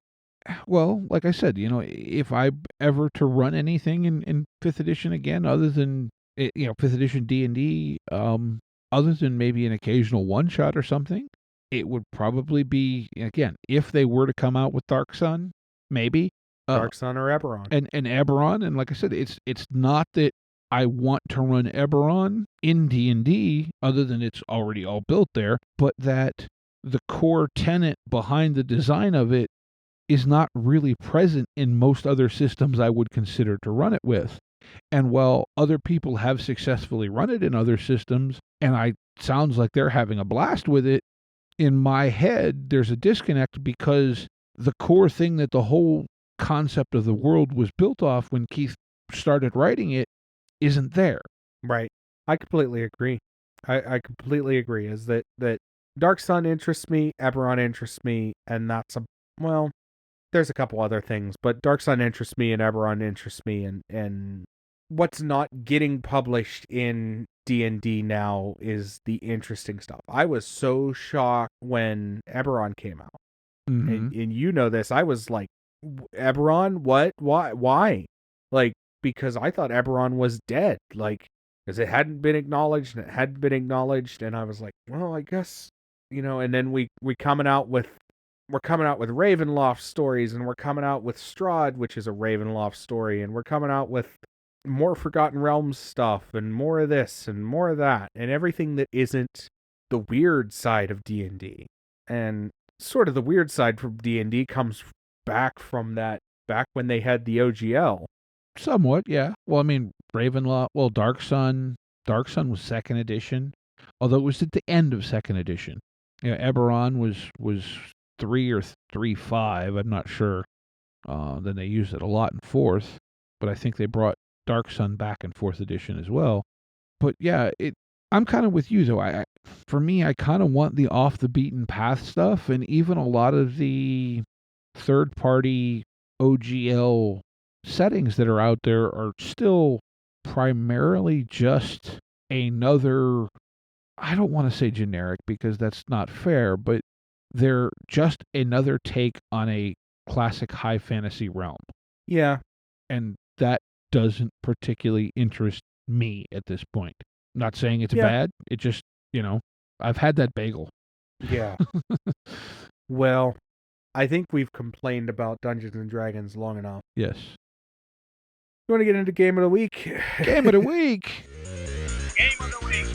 Speaker 4: well, like I said, if I ever to run anything in 5th edition again, other than, 5th edition D&D, other than maybe an occasional one-shot or something, it would probably be, again, if they were to come out with Dark Sun, maybe.
Speaker 5: Dark Sun or Eberron.
Speaker 4: And Eberron, and like I said, it's not that I want to run Eberron in D&D, other than it's already all built there, but that the core tenet behind the design of it is not really present in most other systems I would consider to run it with. And while other people have successfully run it in other systems, and sounds like they're having a blast with it, in my head, there's a disconnect because the core thing that the whole concept of the world was built off when Keith started writing it isn't there.
Speaker 5: Right. I completely agree. I completely agree. Is that Dark Sun interests me, Eberron interests me, and well, there's a couple other things, but Dark Sun interests me and Eberron interests me, and what's not getting published in D&D now is the interesting stuff. I was so shocked when Eberron came out.
Speaker 4: Mm-hmm.
Speaker 5: And you know this. I was like, Eberron, what? Why? Like, because I thought Eberron was dead. Like, because it hadn't been acknowledged and it hadn't been acknowledged, and I was like, well, I guess, and then we're coming out with Ravenloft stories, and we're coming out with Strahd, which is a Ravenloft story, and we're coming out with more Forgotten Realms stuff, and more of this and more of that, and everything that isn't the weird side of D&D. And sort of the weird side from D&D comes back when they had the OGL.
Speaker 4: Somewhat, yeah. Well, I mean, Ravenloft, Dark Sun was second edition, although it was at the end of second edition. Yeah, Eberron was 3 or 3.5, I'm not sure. Then they used it a lot in fourth, but I think they brought Dark Sun back in fourth edition as well. But yeah, I'm kind of with you though. For me, I kind of want the off the beaten path stuff, and even a lot of the third party OGL settings that are out there are still primarily just another, I don't want to say generic because that's not fair, but they're just another take on a classic high fantasy realm.
Speaker 5: Yeah.
Speaker 4: And that doesn't particularly interest me at this point. Not saying it's bad. It just, I've had that bagel.
Speaker 5: Yeah. Well, I think we've complained about Dungeons and Dragons long enough.
Speaker 4: Yes.
Speaker 5: You want to get into Game of the Week?
Speaker 4: Game of the Week!
Speaker 3: Game of the week.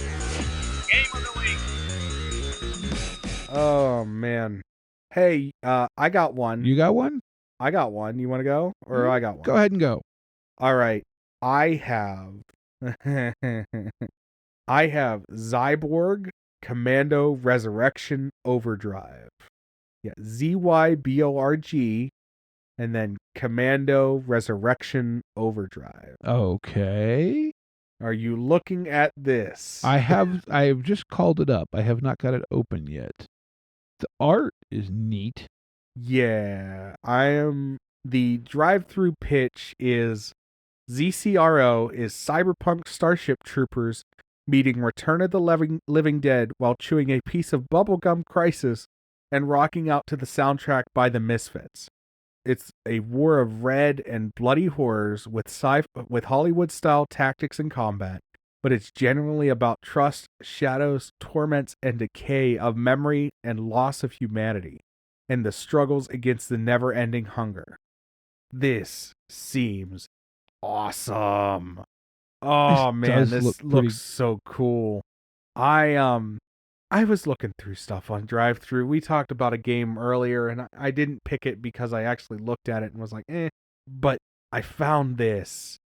Speaker 3: Game of the week.
Speaker 5: Oh, man. Hey, I got one.
Speaker 4: You got one?
Speaker 5: I got one. You want to go? Or I got one?
Speaker 4: Go ahead and go.
Speaker 5: All right. I have Zyborg Commando Resurrection Overdrive. Yeah, ZYBORG, and then Commando Resurrection Overdrive.
Speaker 4: Okay.
Speaker 5: Are you looking at this?
Speaker 4: I have just called it up. I have not got it open yet. The art is neat.
Speaker 5: Yeah, the drive-through pitch is ZCRO is Cyberpunk Starship Troopers meeting Return of the Living Dead while chewing a piece of bubblegum crisis and rocking out to the soundtrack by the Misfits. It's a war of red and bloody horrors with Hollywood-style tactics and combat, but it's generally about trust, shadows, torments, and decay of memory and loss of humanity, and the struggles against the never-ending hunger. This seems awesome. Oh man, this looks so cool. I was looking through stuff on drive-through. We talked about a game earlier, and I didn't pick it because I actually looked at it and was like, but I found this,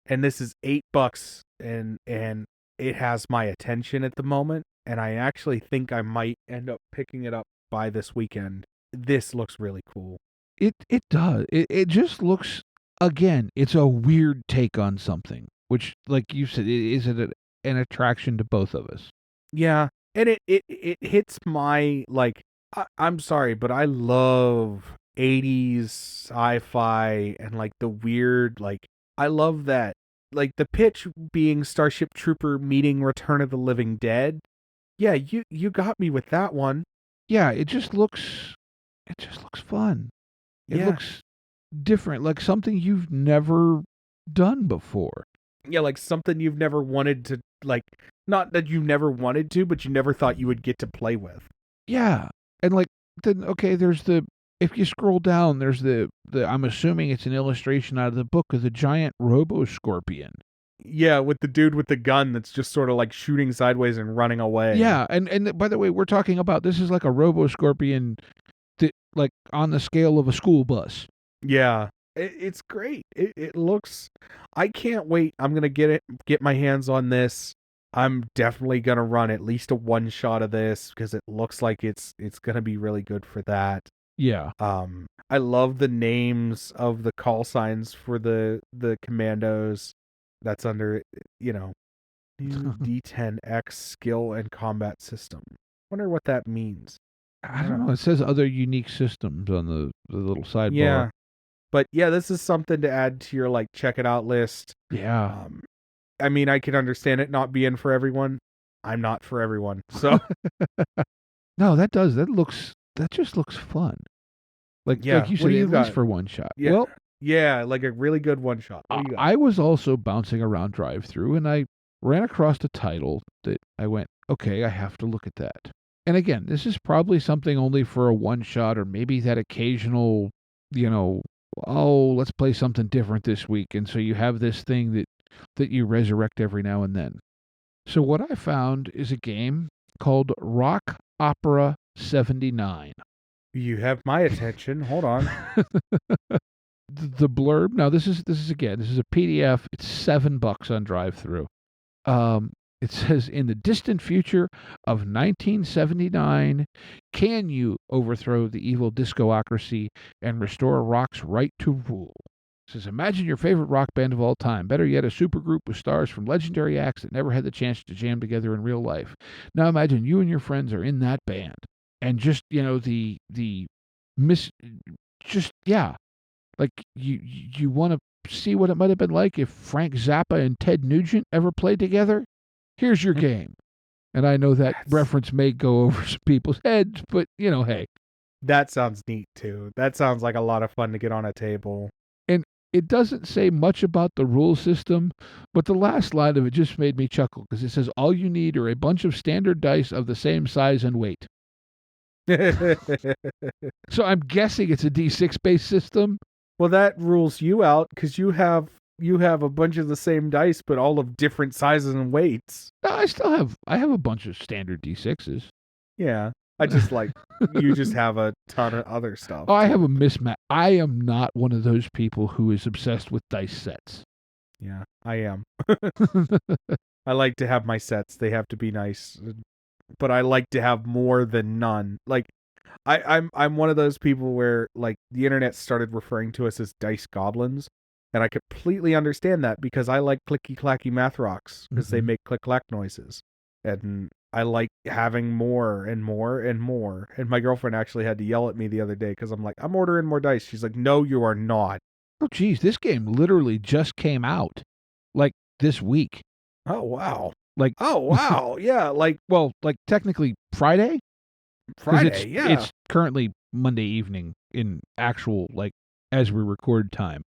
Speaker 5: and this is $8, and it has my attention at the moment, and I actually think I might end up picking it up by this weekend. This looks really cool.
Speaker 4: It does. It just looks, again, it's a weird take on something, which, like you said, is it an attraction to both of us?
Speaker 5: Yeah. And it hits my, like, I'm sorry, but I love 80s sci-fi and, like, the weird, like, I love that. Like, the pitch being Starship Trooper meeting Return of the Living Dead. Yeah, you got me with that one.
Speaker 4: Yeah, it just looks fun. It looks different, like something you've never done before.
Speaker 5: Yeah, like something you've never wanted to, like, not that you never wanted to, but you never thought you would get to play with.
Speaker 4: Yeah. And like, then, okay, if you scroll down, there's the I'm assuming it's an illustration out of the book of the giant robo-scorpion.
Speaker 5: Yeah, with the dude with the gun that's just sort of like shooting sideways and running away.
Speaker 4: Yeah, and by the way, we're talking about, this is like a robo-scorpion that, like, on the scale of a school bus.
Speaker 5: Yeah. It's great. It looks, I can't wait. I'm going to get my hands on this. I'm definitely going to run at least a one shot of this because it looks like it's going to be really good for that.
Speaker 4: Yeah.
Speaker 5: I love the names of the call signs for the commandos. That's under, New D10X skill and combat system. Wonder what that means.
Speaker 4: I don't know. It says other unique systems on the little sidebar.
Speaker 5: Yeah. But yeah, this is something to add to your like check it out list.
Speaker 4: Yeah.
Speaker 5: I mean, I can understand it not being for everyone. I'm not for everyone. So
Speaker 4: no, that just looks fun. Like you said, at least for one shot.
Speaker 5: Yeah.
Speaker 4: Well,
Speaker 5: yeah, like a really good one shot. What do you got?
Speaker 4: I was also bouncing around drive-through, and I ran across a title that I went, okay, I have to look at that. And again, this is probably something only for a one shot, or maybe that occasional, oh, let's play something different this week, and so you have this thing that you resurrect every now and then. So what I found is a game called Rock Opera 79.
Speaker 5: You have my attention. Hold on.
Speaker 4: The blurb. Now this is a PDF. It's $7 on drive-through. It says, in the distant future of 1979, can you overthrow the evil discoocracy and restore rock's right to rule? It says, imagine your favorite rock band of all time. Better yet, a supergroup with stars from legendary acts that never had the chance to jam together in real life. Now imagine you and your friends are in that band. And just, like you want to see what it might have been like if Frank Zappa and Ted Nugent ever played together? Here's your game. And I know that reference may go over some people's heads, but, hey.
Speaker 5: That sounds neat, too. That sounds like a lot of fun to get on a table.
Speaker 4: And it doesn't say much about the rule system, but the last line of it just made me chuckle, because it says all you need are a bunch of standard dice of the same size and weight. So I'm guessing it's a D6-based system.
Speaker 5: Well, that rules you out, because you have a bunch of the same dice, but all of different sizes and weights.
Speaker 4: No, I have a bunch of standard D6s.
Speaker 5: Yeah. I just you just have a ton of other stuff.
Speaker 4: Oh, I have a mismatch. I am not one of those people who is obsessed with dice sets.
Speaker 5: Yeah, I am. I like to have my sets. They have to be nice. But I like to have more than none. Like, I'm one of those people where, like, the internet started referring to us as dice goblins. And I completely understand that, because I like clicky-clacky math rocks, because they make click-clack noises. And I like having more and more and more. And my girlfriend actually had to yell at me the other day, because I'm like, I'm ordering more dice. She's like, no, you are not.
Speaker 4: Oh, geez, this game literally just came out, like, this week.
Speaker 5: Oh, wow.
Speaker 4: Like,
Speaker 5: oh, wow. Yeah, like
Speaker 4: technically Friday?
Speaker 5: Friday, yeah.
Speaker 4: It's currently Monday evening in actual, like, as we record time.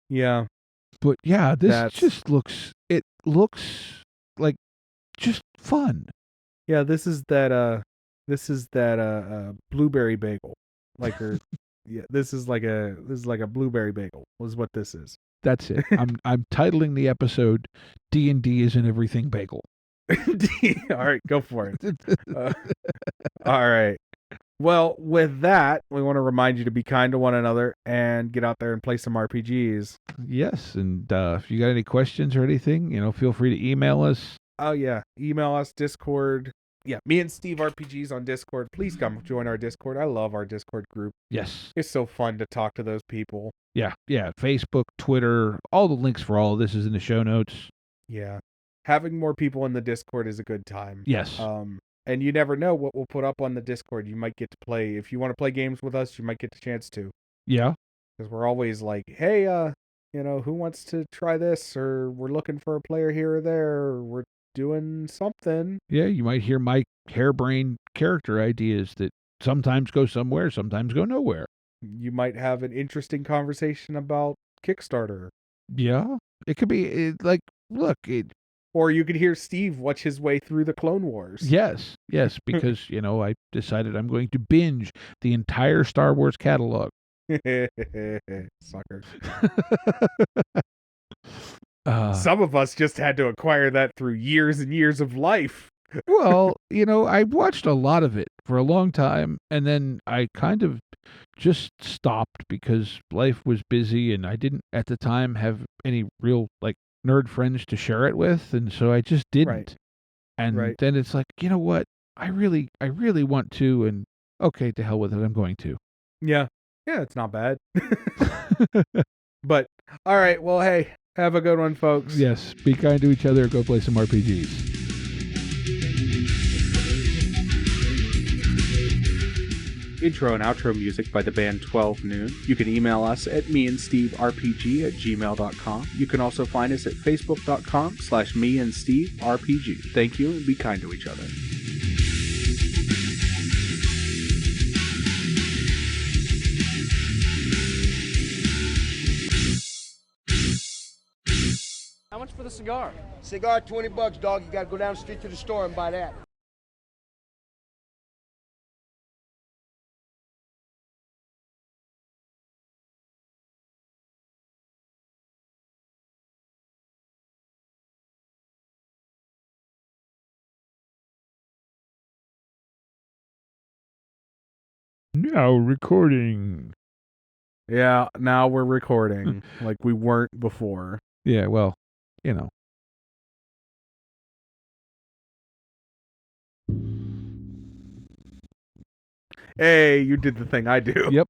Speaker 5: Yeah.
Speaker 4: But yeah, this looks like just fun.
Speaker 5: Yeah, this is that blueberry bagel. Yeah, this is like a blueberry bagel is what this is.
Speaker 4: That's it. I'm titling the episode D&D Isn't Everything Bagel.
Speaker 5: All right, go for it. All right. Well, with that, we want to remind you to be kind to one another and get out there and play some RPGs.
Speaker 4: Yes, and if you got any questions or anything, feel free to email us.
Speaker 5: Oh, yeah. Email us, Discord. Yeah, me and Steve RPGs on Discord. Please come join our Discord. I love our Discord group.
Speaker 4: Yes.
Speaker 5: It's so fun to talk to those people.
Speaker 4: Yeah. Facebook, Twitter, all the links for all of this is in the show notes.
Speaker 5: Yeah. Having more people in the Discord is a good time.
Speaker 4: Yes.
Speaker 5: And you never know what we'll put up on the Discord. You might get to play. If you want to play games with us, you might get the chance to.
Speaker 4: Yeah.
Speaker 5: Because we're always like, hey, who wants to try this? Or we're looking for a player here or there. Or we're doing something.
Speaker 4: Yeah, you might hear my harebrained character ideas that sometimes go somewhere, sometimes go nowhere.
Speaker 5: You might have an interesting conversation about Kickstarter.
Speaker 4: Yeah. It could be
Speaker 5: or you could hear Steve watch his way through the Clone Wars.
Speaker 4: Yes, because, I decided I'm going to binge the entire Star Wars catalog.
Speaker 5: Suckers. Some of us just had to acquire that through years and years of life.
Speaker 4: Well, I watched a lot of it for a long time, and then I kind of just stopped because life was busy, and I didn't, at the time, have any real, nerd friends to share it with, and so I just didn't.
Speaker 5: Right.
Speaker 4: And then it's like, you know what? I really want to, and okay, to hell with it, I'm going to.
Speaker 5: Yeah. Yeah, it's not bad. But, all right, well, hey, Have a good one, folks.
Speaker 4: Yes, be kind to each other. Go play some RPGs.
Speaker 5: Intro and outro music by the band 12 Noon. You can email us at meandsteverpg@gmail.com. You can also find us at facebook.com/meandsteverpg. Thank you, and be kind to each other.
Speaker 1: How much for the cigar?
Speaker 6: Cigar, $20, dog. You gotta go down the street to the store and buy that.
Speaker 4: Now recording.
Speaker 5: Yeah, now we're recording like we weren't before.
Speaker 4: Yeah, well, you know.
Speaker 5: Hey, you did the thing I do.
Speaker 4: Yep.